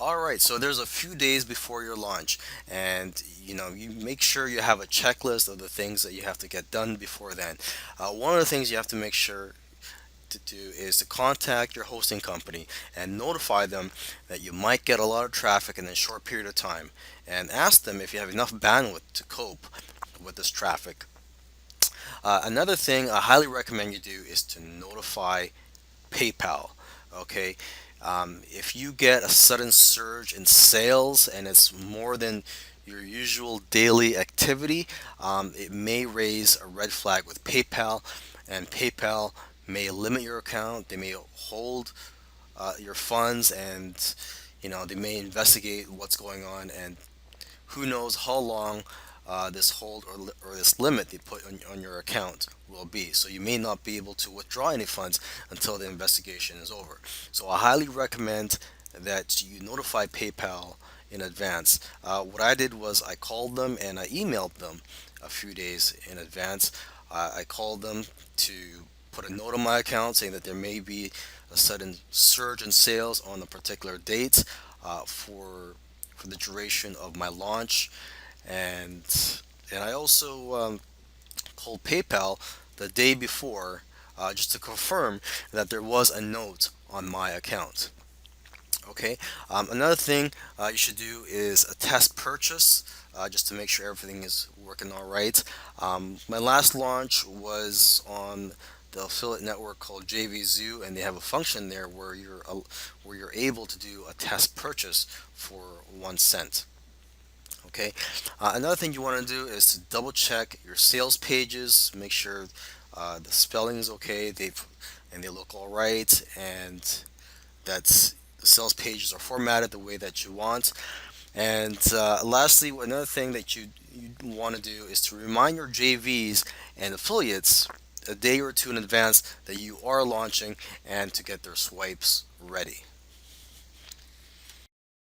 All right, so there's a few days before your launch, and you make sure you have a checklist of the things that you have to get done before then. One of the things you have to make sure to do is to contact your hosting company and notify them that you might get a lot of traffic in a short period of time, and ask them if you have enough bandwidth to cope with this traffic. Another thing I highly recommend you do is to notify PayPal. Okay, if you get a sudden surge in sales and it's more than your usual daily activity, it may raise a red flag with PayPal, and PayPal may limit your account. They may hold your funds, and they may investigate what's going on, and who knows how long this hold or this limit they put on your account will be. So you may not be able to withdraw any funds until the investigation is over. So I highly recommend that you notify PayPal in advance. What I did was I called them and I emailed them a few days in advance. I called them to put a note on my account saying that there may be a sudden surge in sales on a particular date for the duration of my launch, and I also called PayPal the day before just to confirm that there was a note on my account. Okay. Another thing you should do is a test purchase just to make sure everything is working all right. My last launch was on the affiliate network called JVZoo, and they have a function there where you're able to do a test purchase for 1 cent. Okay. Another thing you want to do is to double check your sales pages, make sure the spelling is okay, they look all right, and that's the sales pages are formatted the way that you want. And lastly, another thing that you want to do is to remind your JVs and affiliates a day or two in advance that you are launching and to get their swipes ready.